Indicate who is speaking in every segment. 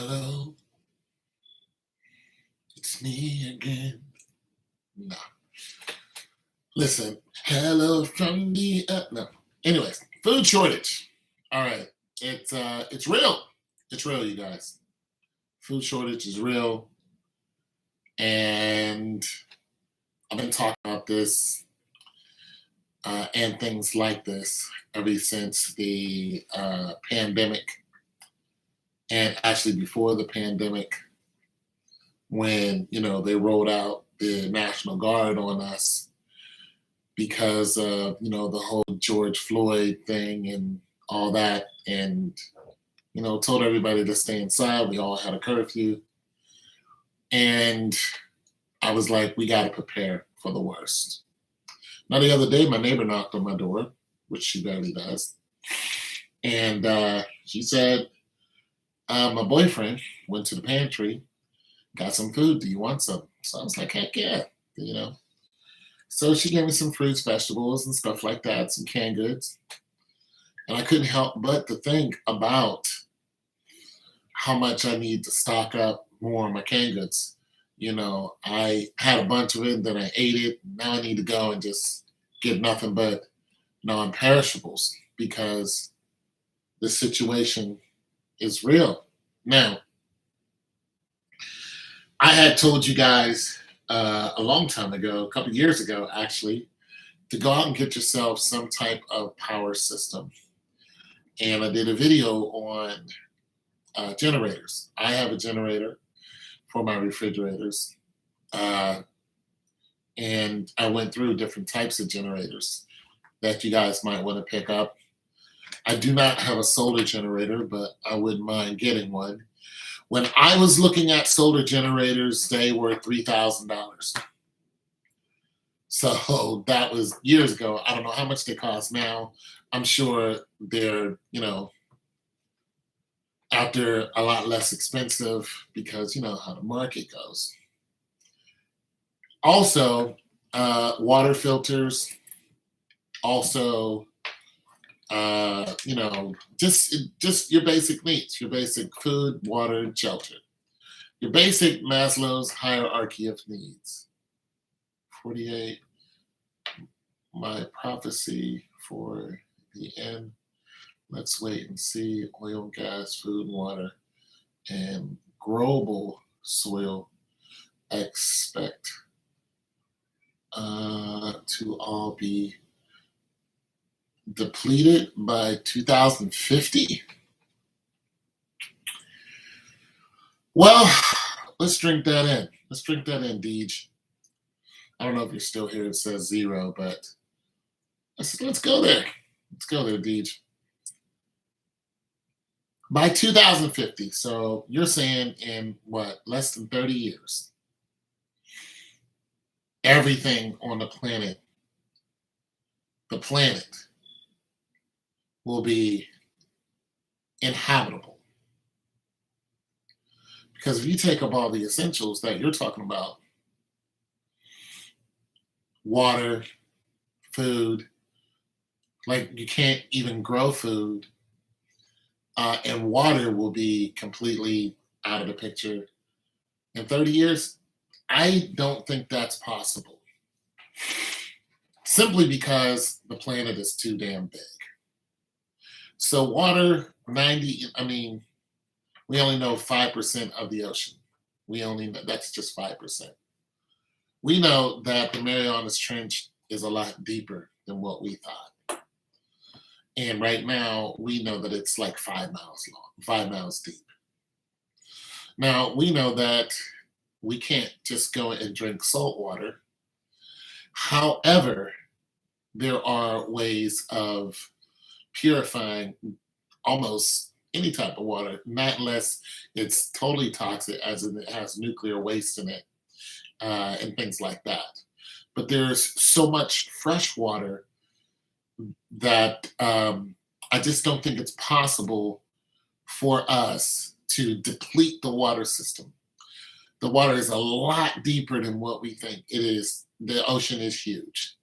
Speaker 1: Hello, it's me again. No. Listen, hello from the no. Anyways, food shortage. All right. It's real. It's real, you guys. Food shortage is real. And I've been talking about this and things like this ever since the pandemic, and actually before the pandemic, when they rolled out the National Guard on us because of the whole George Floyd thing and all that, and told everybody to stay inside. We all had a curfew, and I was like, we got to prepare for the worst. Now, the other day, my neighbor knocked on my door, which she barely does, and she said, my boyfriend went to the pantry, got some food. Do you want some? So I was like, heck yeah, you know. So she gave me some fruits, vegetables, and stuff like that, some canned goods. And I couldn't help but to think about how much I need to stock up more on my canned goods. I had a bunch of it, then I ate it. Now I need to go and just get nothing but non-perishables because the situation is real. Now, I had told you guys a long time ago, a couple of years ago actually, to go out and get yourself some type of power system. And I did a video on generators. I have a generator for my refrigerators. Uh, and I went through different types of generators that you guys might want to pick up. I do not have a solar generator, but I wouldn't mind getting one. When I was looking at solar generators, they were $3,000. So that was years ago. I don't know how much they cost now. I'm sure they're, out there a lot less expensive because you know how the market goes. Also, water filters. Also, just your basic needs, your basic food, water, and shelter. Your basic Maslow's hierarchy of needs. 48, my prophecy for the end. Let's wait and see. Oil, gas, food, water, and growable soil expect to all be depleted by 2050. Well, let's drink that in. Let's drink that in, Deej. I don't know if you're still here. It says zero, but let's go there. Let's go there, Deej. By 2050, so you're saying in what, less than 30 years, everything on the planet will be inhabitable. Because if you take up all the essentials that you're talking about, water, food, like you can't even grow food, and water will be completely out of the picture in 30 years. I don't think that's possible. Simply because the planet is too damn big. So water, we only know 5% of the ocean. That's just 5%. We know that the Marianas Trench is a lot deeper than what we thought. And right now, we know that it's like 5 miles long, 5 miles deep. Now, we know that we can't just go and drink salt water. However, there are ways of purifying almost any type of water, not unless it's totally toxic, as in it has nuclear waste in it, and things like that. But there's so much fresh water that I just don't think it's possible for us to deplete the water system. The water is a lot deeper than what we think it is. The ocean is huge.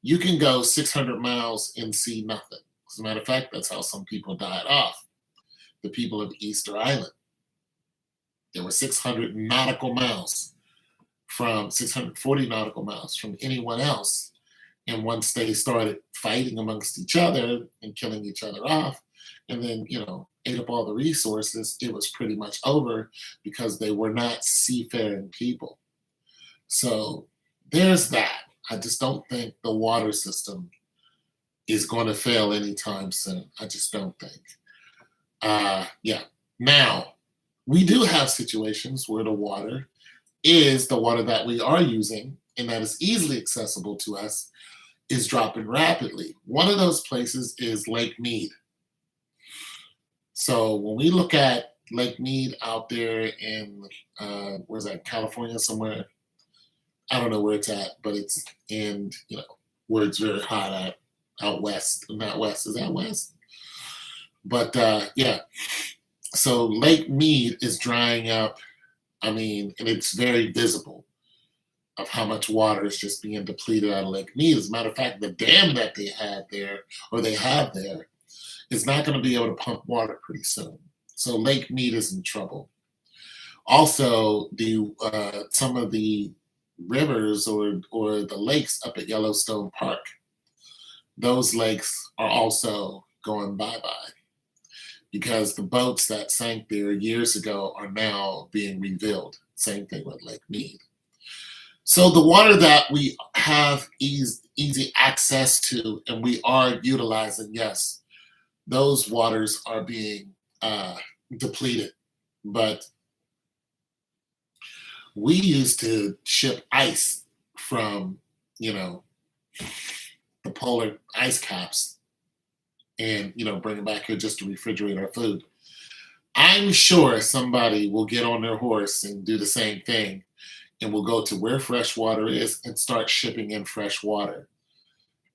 Speaker 1: You can go 600 miles and see nothing. As a matter of fact, that's how some people died off. The people of Easter Island. There were 600 nautical miles from 640 nautical miles from anyone else. And once they started fighting amongst each other and killing each other off, and then, ate up all the resources, it was pretty much over because they were not seafaring people. So there's that. I just don't think the water system is going to fail anytime soon. I just don't think. Yeah. Now, we do have situations where the water is the water that we are using and that is easily accessible to us is dropping rapidly. One of those places is Lake Mead. So when we look at Lake Mead out there in, where's that, California somewhere? I don't know where it's at, but it's in, where it's very hot at, out west. Not west, is that west? But yeah, so Lake Mead is drying up. I mean, and it's very visible of how much water is just being depleted out of Lake Mead. As a matter of fact, the dam that they had there, or they have there, is not going to be able to pump water pretty soon. So Lake Mead is in trouble. Also, the some of the rivers or the lakes up at Yellowstone Park, those lakes are also going bye-bye because the boats that sank there years ago are now being rebuilt. Same thing with Lake Mead. So the water that we have easy access to and we are utilizing, yes, those waters are being depleted. But we used to ship ice from, the polar ice caps and, bring it back here just to refrigerate our food. I'm sure somebody will get on their horse and do the same thing and will go to where fresh water is and start shipping in fresh water.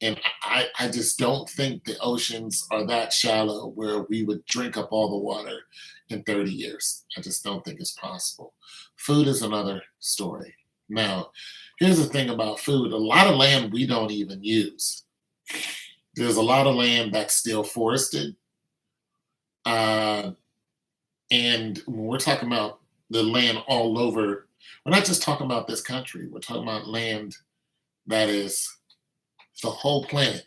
Speaker 1: And I just don't think the oceans are that shallow where we would drink up all the water in 30 years. I just don't think it's possible. Food is another story. Now, here's the thing about food. A lot of land we don't even use. There's a lot of land that's still forested. Uh, and when we're talking about the land all over, we're not just talking about this country. We're talking about land that is the whole planet.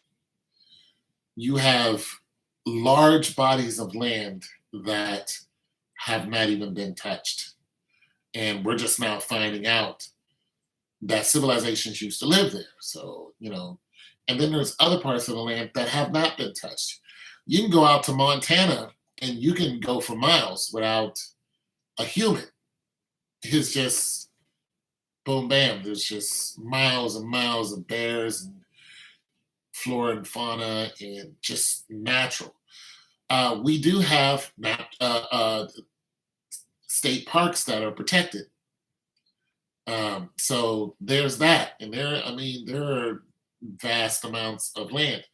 Speaker 1: You have large bodies of land that have not even been touched. And we're just now finding out that civilizations used to live there. So, and then there's other parts of the land that have not been touched. You can go out to Montana and you can go for miles without a human. It's just boom, bam. There's just miles and miles of bears and flora and fauna and just natural. We do have state parks that are protected. So there's that. And there are vast amounts of land.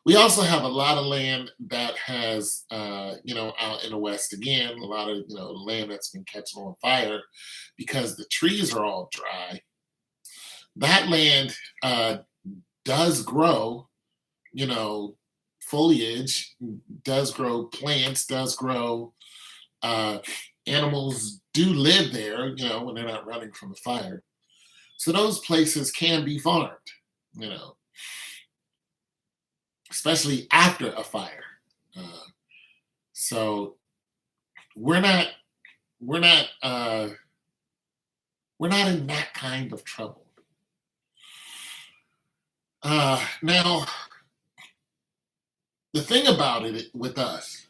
Speaker 1: We also have a lot of land that has, out in the West again, a lot of, land that's been catching on fire because the trees are all dry. That land does grow, foliage, does grow plants, does grow, animals do live there, when they're not running from the fire. So those places can be farmed, you know, especially after a fire. Uh, so we're not we're not we're not in that kind of trouble. Now, the thing about it with us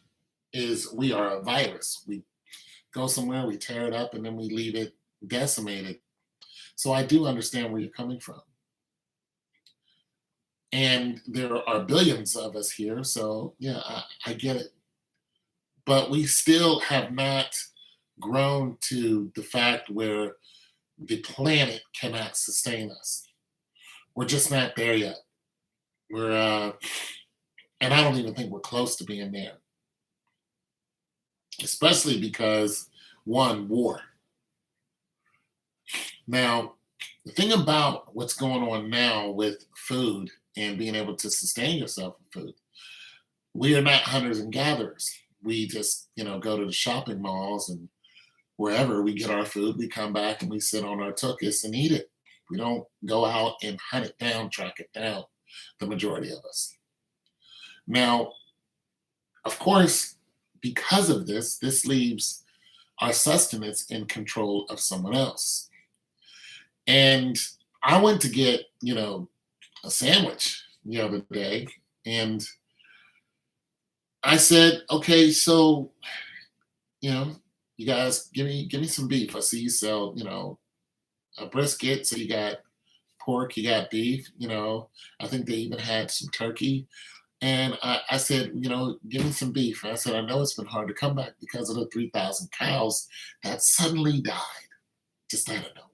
Speaker 1: is we are a virus. We go somewhere, we tear it up, and then we leave it decimated. So I do understand where you're coming from. And there are billions of us here. So yeah, I get it. But we still have not grown to the fact where the planet cannot sustain us. We're just not there yet. And I don't even think we're close to being there, especially because one, war. Now, the thing about what's going on now with food and being able to sustain yourself with food, we are not hunters and gatherers. We just, go to the shopping malls and wherever we get our food, we come back and we sit on our tuchus and eat it. We don't go out and hunt it down, track it down, the majority of us. Now, of course, because of this, this leaves our sustenance in control of someone else. And I went to get, a sandwich the other day, and I said, okay, so, you know, you guys give me some beef. I see you sell, a brisket, so you got pork, you got beef, I think they even had some turkey. And I said, give me some beef. And I said, I know it's been hard to come back because of the 3,000 cows that suddenly died just out of nowhere.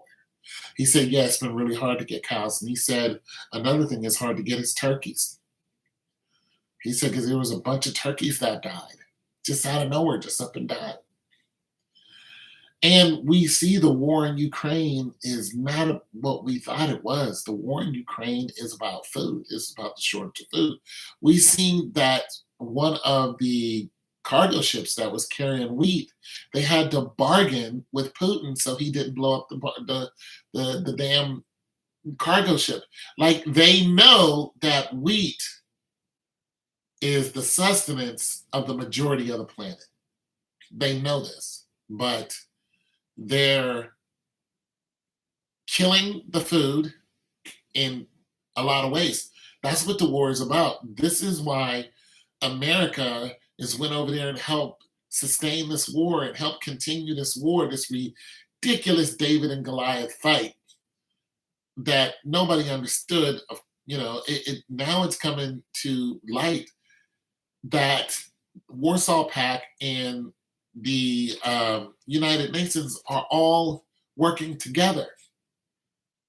Speaker 1: He said, yeah, it's been really hard to get cows. And he said, another thing is hard to get is turkeys. He said, because there was a bunch of turkeys that died just out of nowhere, just up and died. And we see the war in Ukraine is not what we thought it was. The war in Ukraine is about food. It's about the shortage of food. We seen that one of the cargo ships that was carrying wheat, they had to bargain with Putin so he didn't blow up the damn cargo ship. Like they know that wheat is the sustenance of the majority of the planet. They know this, but they're killing the food in a lot of ways. That's what the war is about. This is why America is went over there and helped sustain this war and help continue this war, this ridiculous David and Goliath fight that nobody understood. Now it's coming to light that Warsaw Pact and the United Nations are all working together.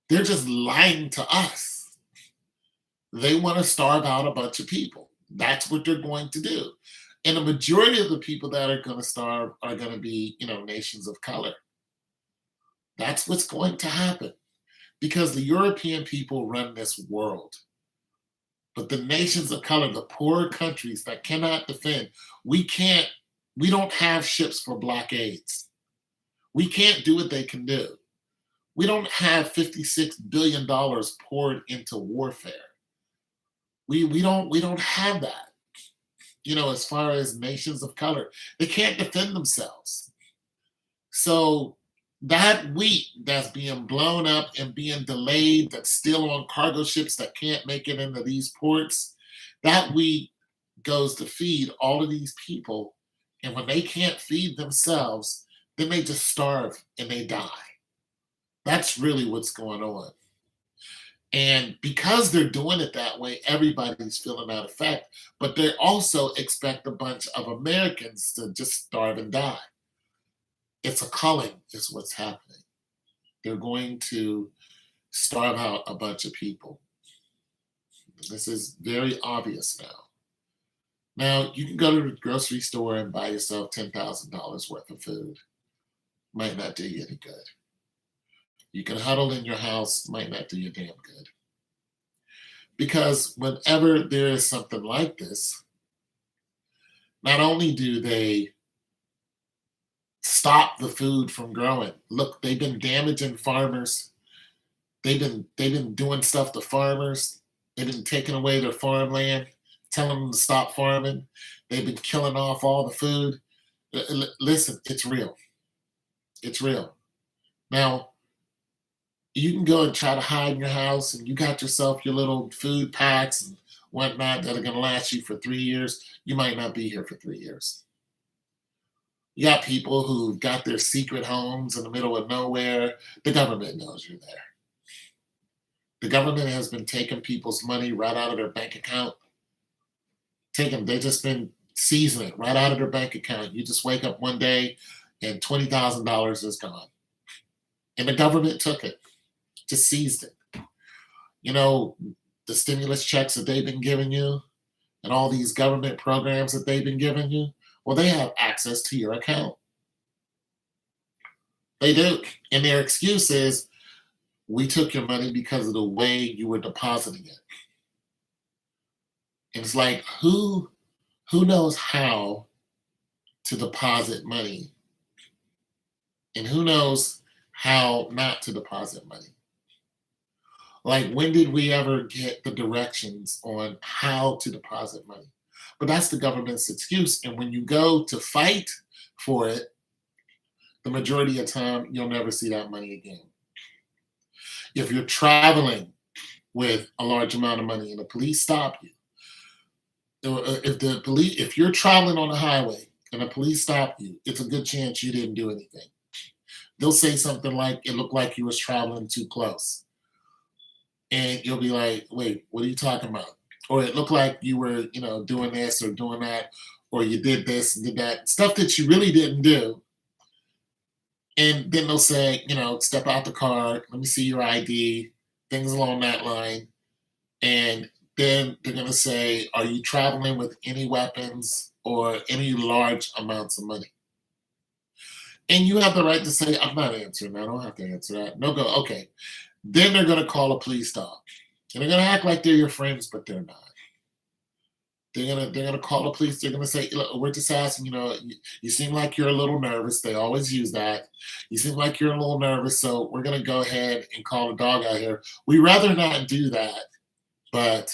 Speaker 1: They're just lying to us. They want to starve out a bunch of people. That's what they're going to do. And the majority of the people that are going to starve are going to be, nations of color. That's what's going to happen because the European people run this world. But the nations of color, the poor countries that cannot defend, we don't have ships for blockades. We can't do what they can do. We don't have $56 billion poured into warfare. We don't have that. As far as nations of color, they can't defend themselves. So that wheat that's being blown up and being delayed, that's still on cargo ships that can't make it into these ports, that wheat goes to feed all of these people. And when they can't feed themselves, then they just starve and they die. That's really what's going on. And because they're doing it that way, everybody's feeling that effect. But they also expect a bunch of Americans to just starve and die. It's a culling, is what's happening. They're going to starve out a bunch of people. This is very obvious now. Now, you can go to the grocery store and buy yourself $10,000 worth of food. Might not do you any good. You can huddle in your house, might not do you damn good. Because whenever there is something like this, not only do they stop the food from growing, look, they've been damaging farmers. They've been doing stuff to farmers. They've been taking away their farmland, telling them to stop farming. They've been killing off all the food. Listen, it's real. It's real. Now, you can go and try to hide in your house, and you got yourself your little food packs and whatnot that are going to last you for 3 years. You might not be here for 3 years. You got people who've got their secret homes in the middle of nowhere. The government knows you're there. The government has been taking people's money right out of their bank account. They've just been seizing it right out of their bank account. You just wake up one day and $20,000 is gone. And the government took it, just seized it. The stimulus checks that they've been giving you and all these government programs that they've been giving you, well, they have access to your account. They do. And their excuse is, we took your money because of the way you were depositing it. And it's like, who knows how to deposit money And who knows how not to deposit money. Like, when did we ever get the directions on how to deposit money? But that's the government's excuse. And when you go to fight for it, the majority of the time, you'll never see that money again. If you're traveling with a large amount of money and the police stop you, if you're traveling on the highway and the police stop you, it's a good chance you didn't do anything. They'll say something like, "It looked like you was traveling too close," and you'll be like, "Wait, what are you talking about?" Or it looked like you were, doing this or doing that, or you did this and did that stuff that you really didn't do. And then they'll say, "Step out the car. Let me see your ID," things along that line. And then they're going to say, "Are you traveling with any weapons or any large amounts of money?" And you have the right to say, "I'm not answering that. I don't have to answer that." No go, okay. Then they're going to call a police dog. And they're going to act like they're your friends, but they're not. They're gonna call the police. They're gonna say, "Look, we're just asking. You seem like you're a little nervous." They always use that. "You seem like you're a little nervous, so we're gonna go ahead and call a dog out here. We rather not do that, but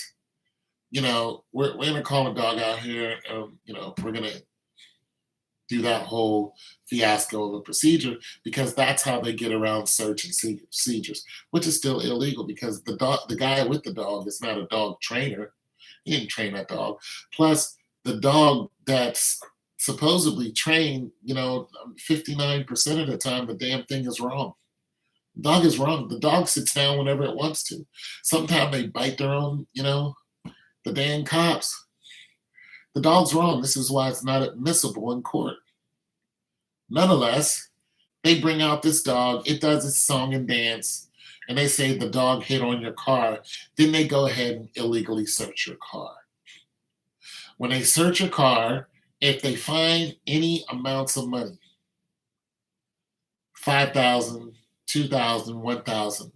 Speaker 1: we're gonna call a dog out here. We're gonna do that whole fiasco of a procedure because that's how they get around search and seizures, which is still illegal because the guy with the dog is not a dog trainer. He didn't train that dog. Plus, the dog that's supposedly trained, 59% of the time, the damn thing is wrong. The dog is wrong. The dog sits down whenever it wants to. Sometimes they bite their own, the damn cops. The dog's wrong. This is why it's not admissible in court. Nonetheless, they bring out this dog. It does its song and dance, and they say the dog hit on your car. Then they go ahead and illegally search your car. When they search your car, if they find any amounts of money, 5,000, 2,000, 1,000,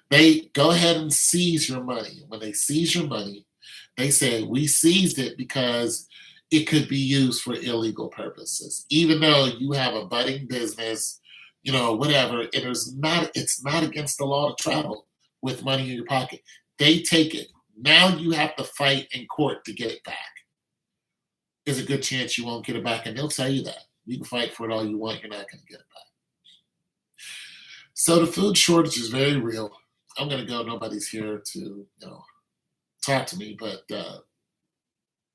Speaker 1: they go ahead and seize your money. When they seize your money, they say, "We seized it because it could be used for illegal purposes." Even though you have a budding business, whatever, it's not against the law to travel with money in your pocket. They take it. Now you have to fight in court to get it back. There's a good chance you won't get it back, and they'll tell you that. You can fight for it all you want, you're not going to get it back. So the food shortage is very real. I'm going to go. Nobody's here to, talk to me, but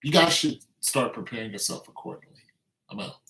Speaker 1: you guys should start preparing yourself accordingly. I'm out.